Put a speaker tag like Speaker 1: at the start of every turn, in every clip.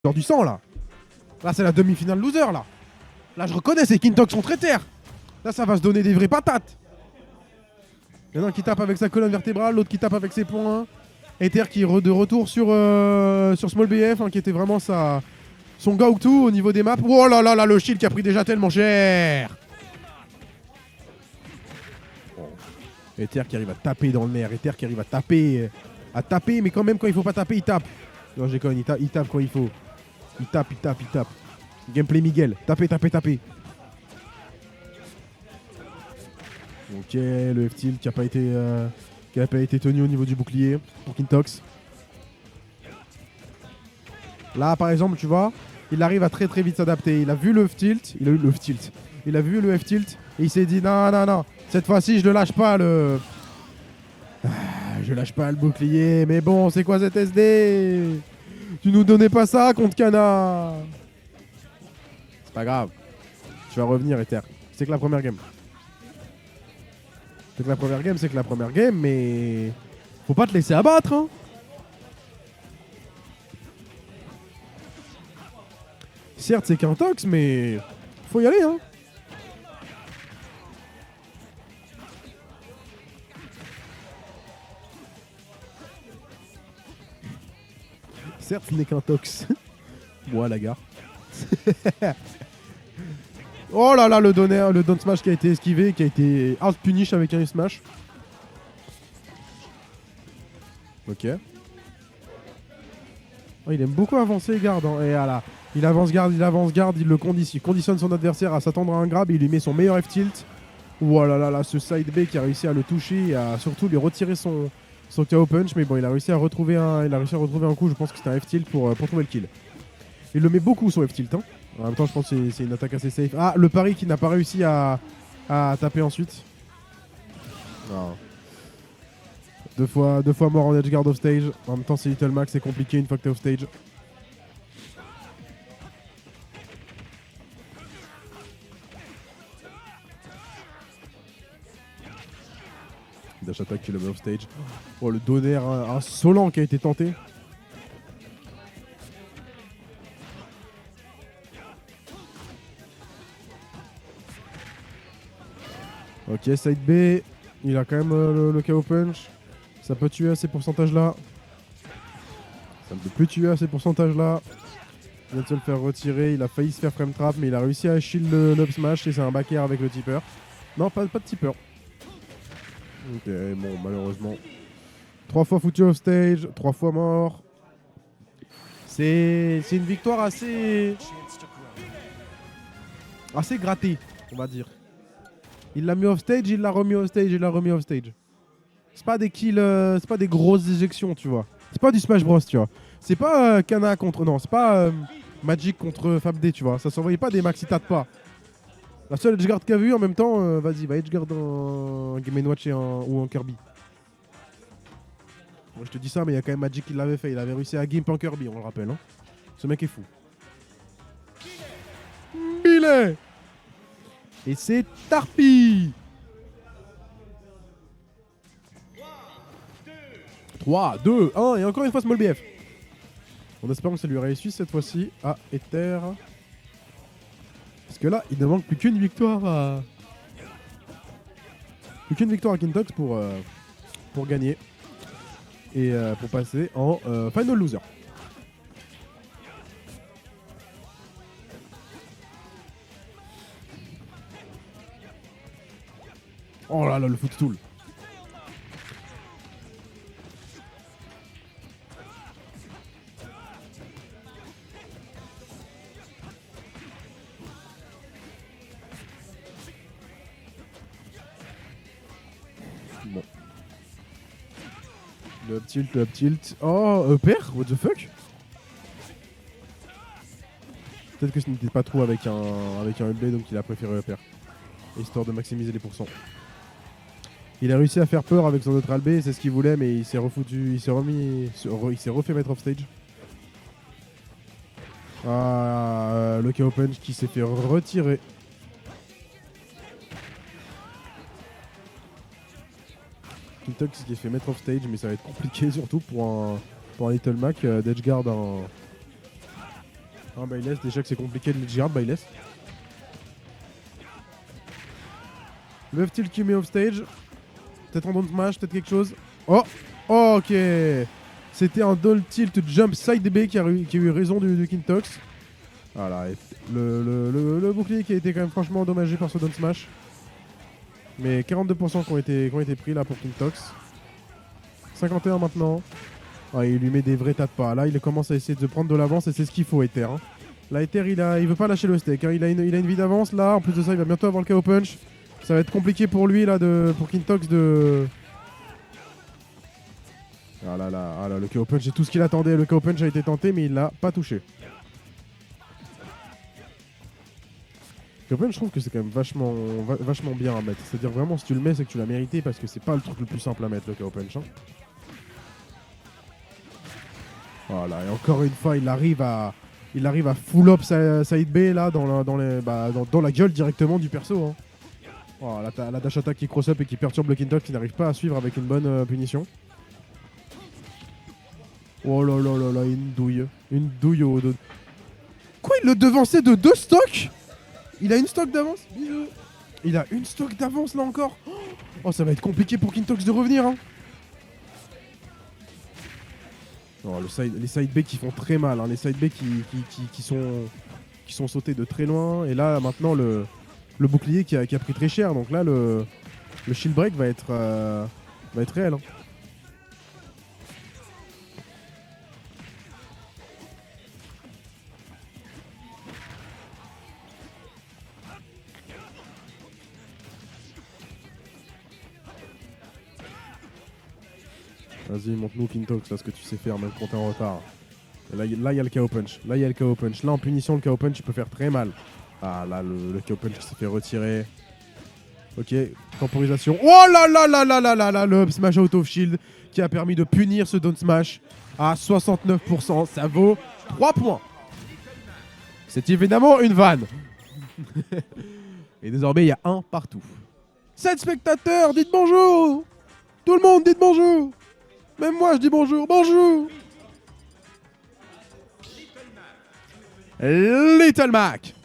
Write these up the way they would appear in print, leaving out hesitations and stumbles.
Speaker 1: genre du sang là. Là c'est la demi-finale loser là. Là je reconnais, ces Kintox sont très terres. Là ça va se donner des vraies patates. Il y en a un qui tape avec sa colonne vertébrale, l'autre qui tape avec ses poings. Ether qui est de retour sur Small BF, hein, qui était vraiment son go-to au niveau des maps. Oh là là là, le shield qui a pris déjà tellement cher. Oh. Ether qui arrive à taper dans le nerf. Ether qui arrive à taper, mais quand même quand il faut pas taper, il tape. Non, je déconne, il tape quand il faut. Il tape. Gameplay Miguel, taper. Ok, le F-tilt qui n'a pas été tenu au niveau du bouclier pour Kintox. Là, par exemple, tu vois, il arrive à très vite s'adapter. Il a vu le F-tilt, il a vu le F-tilt et il s'est dit non, cette fois-ci je ne lâche pas je lâche pas le bouclier. Mais bon, c'est quoi cet SD? Tu nous donnais pas ça contre Kana. C'est pas grave. Tu vas revenir, Ether. C'est que la première game. C'est que la première game, mais faut pas te laisser abattre, hein. Certes, c'est qu'un tox, mais faut y aller, hein. Certes, ce n'est qu'un tox. Moi, la gare. Oh là là, le down smash qui a été esquivé, qui a été hard punish avec un smash. Ok. Oh, il aime beaucoup avancer, garde. Hein. Et voilà. Il avance garde, il le conditionne son adversaire à s'attendre à un grab, il lui met son meilleur F-tilt. Voilà là, ce side B qui a réussi à le toucher et à surtout lui retirer son KO punch. Mais bon, il a réussi à retrouver un coup, je pense que c'était un F-tilt pour trouver le kill. Il le met beaucoup son F-tilt. Hein. En même temps, je pense que c'est une attaque assez safe. Ah, le pari qui n'a pas réussi à taper ensuite. Non. Deux fois mort en edgeguard off stage. En même temps, c'est Little Mac, c'est compliqué une fois que t'es off stage. Dash attack qui le met off stage. Oh, le donner insolent qui a été tenté. Ok, side B. Il a quand même le KO punch. Ça peut tuer à ces pourcentages-là. Ça ne peut plus tuer à ces pourcentages-là. Il vient de se le faire retirer. Il a failli se faire frame trap, mais il a réussi à shield le up smash et c'est un back air avec le tipper. Non, pas de tipper. Ok, bon, malheureusement. 3 fois foutu off stage, 3 fois mort. C'est une victoire assez grattée, on va dire. Il l'a mis off stage, il l'a remis off stage, C'est pas des kills, c'est pas des grosses éjections, tu vois. C'est pas du Smash Bros, tu vois. C'est pas Kana contre... Non, c'est pas Magic contre FabD, tu vois. Ça s'envoyait pas des maxi tape pas. La seule edgeguard qu'a vu en même temps, vas-y, va edgeguard en Game & Watch ou en Kirby. Moi, je te dis ça, mais il y a quand même Magic qui l'avait fait. Il avait réussi à gimp en Kirby, on le rappelle. Hein. Ce mec est fou. Billet. Et c'est Tarpi. 3, 2, 1 et encore une fois Small BF. En espérant que ça lui réussisse cette fois-ci. Ah, Ether. Parce que là, il ne manque plus qu'une victoire à... Kintox pour gagner. Et pour passer en Final Loser. Oh là là, le footstool. Bon. Le up tilt. Oh, père, what the fuck? Peut-être que ce n'était pas trop avec un UB, donc il a préféré upper. Histoire de maximiser les pourcents. Il a réussi à faire peur avec son autre albé, c'est ce qu'il voulait, mais il s'est refoutu, il s'est refait mettre off stage. Ah, le KO punch qui s'est fait retirer. Kintox qui s'est fait mettre off stage, mais ça va être compliqué surtout pour un Little Mac d'edgeguard Un Bayless, déjà que c'est compliqué de le guard Bayless. Le F-tilt qui met off stage. Peut-être un down smash, peut-être quelque chose. Oh, ok. C'était un down tilt jump side B qui a eu raison du Kintox. Voilà, le bouclier qui a été quand même franchement endommagé par ce down smash. Mais 42% qui ont été pris là pour Kintox. 51 maintenant. Ah, il lui met des vrais tas de pas. Là, il commence à essayer de prendre de l'avance et c'est ce qu'il faut, Ether. Hein. Là, Ether, il veut pas lâcher le steak. Hein. Il a une vie d'avance là. En plus de ça, il va bientôt avoir le KO punch. Ça va être compliqué pour lui là, pour Kintox de. Ah là, le KO punch, c'est tout ce qu'il attendait. Le KO punch a été tenté, mais il l'a pas touché. KO punch, je trouve que c'est quand même vachement bien à mettre. C'est-à-dire vraiment, si tu le mets, c'est que tu l'as mérité parce que c'est pas le truc le plus simple à mettre, le KO punch. Hein. Voilà, et encore une fois, il arrive à full up side B là dans la gueule directement du perso. Hein. Oh, là, t'as la dash attack qui cross up et qui perturbe le Kintox qui n'arrive pas à suivre avec une bonne punition. Oh là là là là, une douille. Une douille au dos. Quoi, il le devançait de 2 stocks? Il a une stock d'avance? Bisous. Il a une stock d'avance là encore. Oh, ça va être compliqué pour Kintox de revenir. Hein. Oh, les side B qui font très mal. Hein. Les side B qui sont sautés de très loin. Et là, maintenant, le bouclier qui a pris très cher. Donc là, le shield break va être réel. Hein. Vas-y, montre-nous Kintox, là, ce que tu sais faire, même quand t'es en retard. Et là, il y a le KO punch. Là, en punition, le KO punch, il peut faire très mal. Ah, là, le KO punch s'est fait retirer. Ok, temporisation. Oh là là là là là là là, le up smash out of shield qui a permis de punir ce down smash à 69%. Ça vaut 3 points. C'est évidemment une vanne. Et désormais, il y a 1 partout. 7 spectateurs, dites bonjour. Tout le monde, dites bonjour. Même moi, je dis bonjour. Bonjour. Little Mac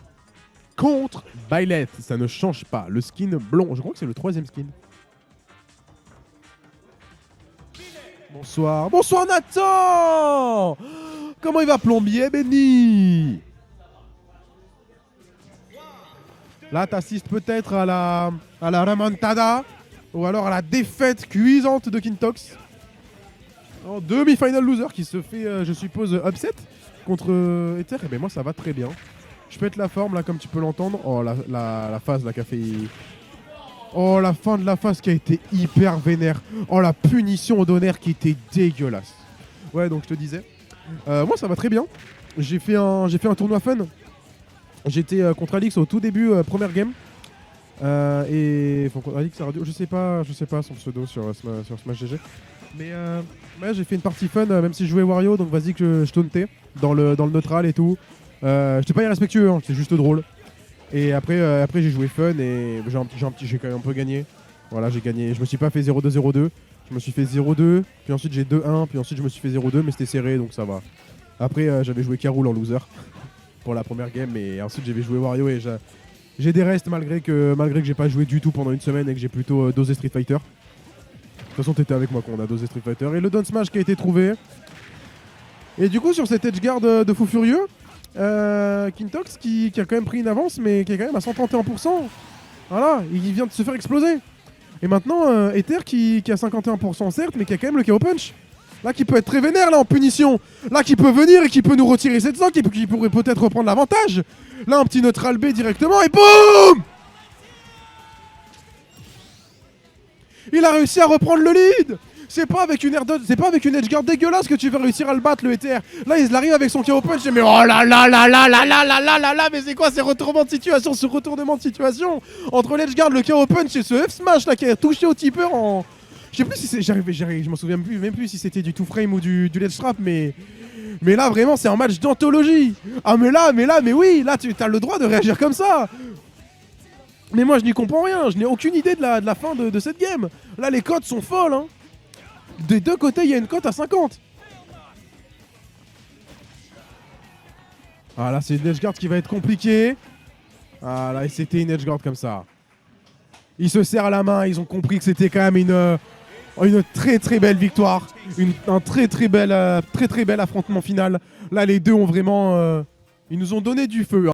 Speaker 1: contre Byleth. Ça ne change pas. Le skin blond. Je crois que c'est le 3e skin. Bonsoir. Bonsoir Nathan. Comment il va plombier, Benny? Là, t'assistes peut-être à la remontada ou alors à la défaite cuisante de Kintox. En demi-final loser qui se fait, je suppose, upset contre Ether. Et ben moi, ça va très bien. Je pète la forme là, comme tu peux l'entendre. Oh, la phase là qui a fait. Oh, la fin de la phase qui a été hyper vénère. Oh, la punition au donner qui était dégueulasse. Ouais, donc je te disais. Moi, ça va très bien. J'ai fait un tournoi fun. J'étais contre Alix au tout début, première game. Et contre Alix Radio, je sais pas son pseudo sur Smash GG. Mais ouais, j'ai fait une partie fun, même si je jouais Wario, donc vas-y que je tauntais dans le neutral et tout. J'étais pas irrespectueux, hein, c'était juste drôle. Et après j'ai joué fun et j'ai quand même un peu gagné. Voilà, j'ai gagné. Je me suis pas fait 0-2, 0-2. Je me suis fait 0-2, puis ensuite j'ai 2-1, puis ensuite je me suis fait 0-2, mais c'était serré, donc ça va. Après, j'avais joué Carol en loser pour la première game, et ensuite j'avais joué Wario et j'ai des restes malgré que j'ai pas joué du tout pendant une semaine et que j'ai plutôt dosé Street Fighter. De toute façon, t'étais avec moi quand on a dosé Street Fighter. Et le down smash qui a été trouvé. Et du coup, sur cet edge guard de fou furieux, Kintox qui a quand même pris une avance, mais qui est quand même à 131%. Voilà, il vient de se faire exploser. Et maintenant, Ether qui a 51% certes, mais qui a quand même le KO punch. Là, qui peut être très vénère là en punition. Là, qui peut venir et qui peut nous retirer 700, qui pourrait peut-être reprendre l'avantage. Là, un petit neutral B directement et boum! Il a réussi à reprendre le lead. C'est pas avec une edge guard dégueulasse que tu vas réussir à le battre, le Ether. Là, il arrive avec son KO punch. Mais oh là là là là là là là là là là. Mais c'est quoi ces retournements de situation, ce retournement de situation entre l'edge guard, le KO punch et ce F smash là qui a touché au tipper en. Je sais plus si c'est. Je m'en souviens même plus si c'était du two frame ou du ledge strap, mais là vraiment c'est un match d'anthologie. Ah mais oui, là tu as le droit de réagir comme ça. Mais moi je n'y comprends rien, je n'ai aucune idée de la fin de cette game. Là les cotes sont folles hein. Des deux côtés il y a une cote à 50. Ah là, c'est une edgeguard qui va être compliquée. Ah là, et c'était une edgeguard comme ça. Ils se serrent la main, ils ont compris que c'était quand même une très très belle victoire. Un très très bel affrontement final. Là, les deux ont vraiment... ils nous ont donné du feu.